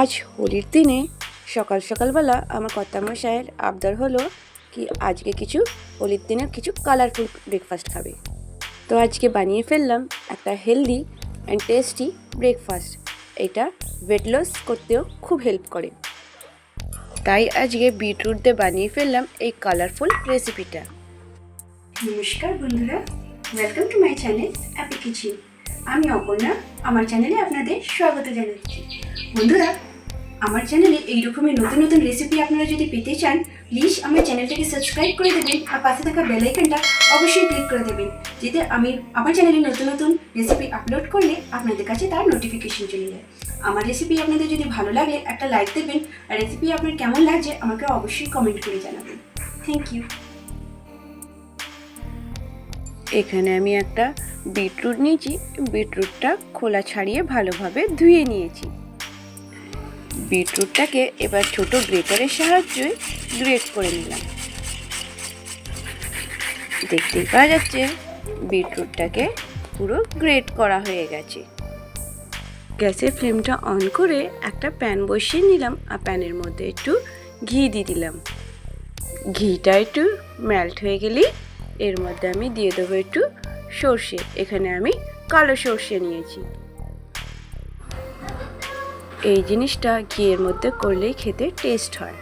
আজ হোলির দিনে সকাল সকালবেলা আমার কর্তামশাইয়ের আবদার হলো কি আজকে কিছু হোলির দিনে কিছু কালারফুল ব্রেকফাস্ট খাবে। তো আজকে বানিয়ে ফেললাম একটা হেলদি অ্যান্ড টেস্টি ব্রেকফাস্ট। এটা ওয়েট লস করতেও খুব হেল্প করে। তাই আজকে বিটরুট দিয়ে বানিয়ে ফেললাম এই কালারফুল রেসিপিটা। নমস্কার বন্ধুরা, welcome to my channel Appy kitchen. আমি অপর্ণা, আমার চ্যানেলে আপনাদের স্বাগত জানাচ্ছি। বন্ধুরা, আমার চ্যানেলে এই রকমের নতুন নতুন রেসিপি আপনারা যদি পেতে চান, প্লিজ আমার চ্যানেলটাকে সাবস্ক্রাইব করে দেবেন আর পাশে থাকা বেল আইকনটা অবশ্যই ক্লিক করে দেবেন, যাতে আমি আমার চ্যানেলে নতুন নতুন রেসিপি আপলোড করলে আপনাদের কাছে তার নোটিফিকেশন চলে যায়। আমার রেসিপি আপনাদের যদি ভালো লাগে একটা লাইক দেবেন, আর রেসিপি আপনার কেমন লাগছে আমাকে অবশ্যই কমেন্ট করে জানাবেন। Thank you. এখানে আমি একটা বিটরুট নিয়েছি। বিটরুটটা খোলা ছাড়িয়ে ভালোভাবে ধুয়ে নিয়েছি। বিটরুটটাকে এবার ছোট গ্রেটারের সাহায্যে গ্রেট করে নিলাম। দেখতেই পাওয়া যাচ্ছে বিটরুটটাকে পুরো গ্রেট করা হয়ে গেছে। গ্যাসের ফ্লেমটা অন করে একটা প্যান বসিয়ে নিলাম আর প্যানের মধ্যে একটু ঘি দিয়ে দিলাম। ঘিটা একটু মেল্ট হয়ে গেলেই এর মধ্যে আমি দিয়ে দেবো একটু সর্ষে। এখানে আমি কালো সর্ষে নিয়েছি। এই জিনিসটা ঘিয়ের মধ্যে করলেই খেতে টেস্ট হয়।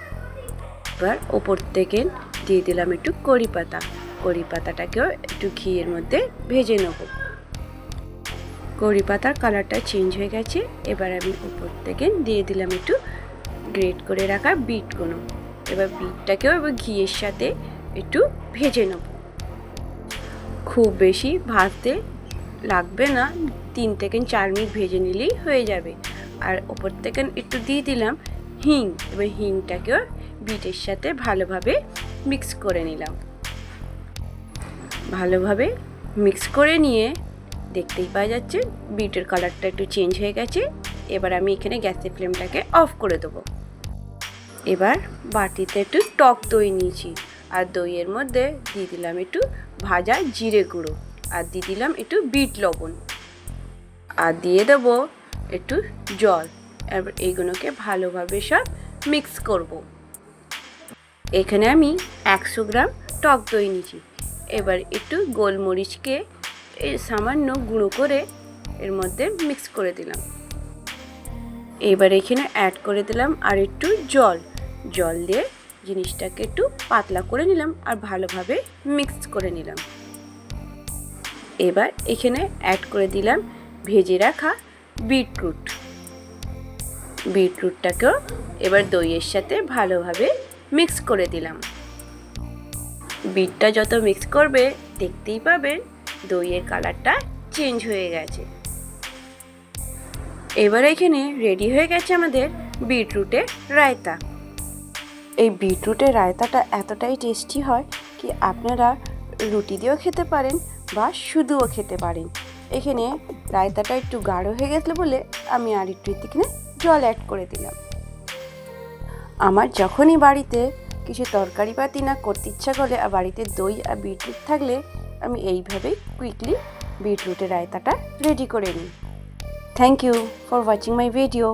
এবার ওপর থেকে দিয়ে দিলাম একটু কারি পাতা। কারি পাতাটাকেও একটু ঘিয়ের মধ্যে ভেজে নেব। কারি পাতার কালারটা চেঞ্জ হয়ে গেছে। এবার আমি ওপর থেকে দিয়ে দিলাম একটু গ্রেট করে রাখা বিটগুলো। এবার বিটটাকেও এবার ঘিয়ের সাথে একটু ভেজে নেব। খুব বেশি ভাজতে লাগবে না, 3 থেকে 4 মিনিট ভেজে নিলেই হয়ে যাবে। আর ওপর থেকে একটু দিয়ে দিলাম হিং। এবার হিংটাকেও বিটের সাথে ভালোভাবে মিক্স করে নিলাম। ভালোভাবে মিক্স করে নিয়ে দেখতেই পাওয়া যাচ্ছে বিটের কালারটা একটু চেঞ্জ হয়ে গেছে। এবার আমি এখানে গ্যাসের ফ্লেমটাকে অফ করে দেবো। এবার বাটিতে একটু টক দই নিয়েছি আর দইয়ের মধ্যে দিয়ে দিলাম একটু ভাজা জিরে গুঁড়ো আর দিয়ে দিলাম একটু বিট লবণ আর দিয়ে দেবো একটু জল। এবার এইগুলোকে ভালোভাবে সব মিক্স করব। এখানে আমি 100 গ্রাম টক দই নিয়েছি। এবার একটু গোলমরিচকে সামান্য গুঁড়ো করে এর মধ্যে মিক্স করে দিলাম। এবার এখানে অ্যাড করে দিলাম আর একটু জল দিয়ে জিনিসটাকে একটু পাতলা করে নিলাম আর ভালোভাবে মিক্স করে নিলাম। এবার এখানে অ্যাড করে দিলাম ভেজে রাখা বিটরুটটাকেও এবার দইয়ের সাথে ভালোভাবে মিক্স করে দিলাম। বিটটা যত মিক্স করবে দেখতেই পাবেন দইয়ের কালারটা চেঞ্জ হয়ে গেছে। এবার এখানে রেডি হয়ে গেছে আমাদের বিটরুটের রায়তা। এই বিটরুটের রায়তাটা এতটাই টেস্টি হয় কি আপনারা রুটি দিয়েও খেতে পারেন বা শুধুও খেতে পারেন। এখানে রায়তাটা একটু গাঢ় হয়ে গেছে বলে আমি আর একটু এখানে জল অ্যাড করে দিলাম। আমার যখনই বাড়িতে কিছু তরকারি পাতি না করতে ইচ্ছা করে আর বাড়িতে দই আর বিটরুট থাকলে আমি এইভাবেই কুইকলি বিটরুটের রায়তাটা রেডি করে নিই। Thank you for watching my video.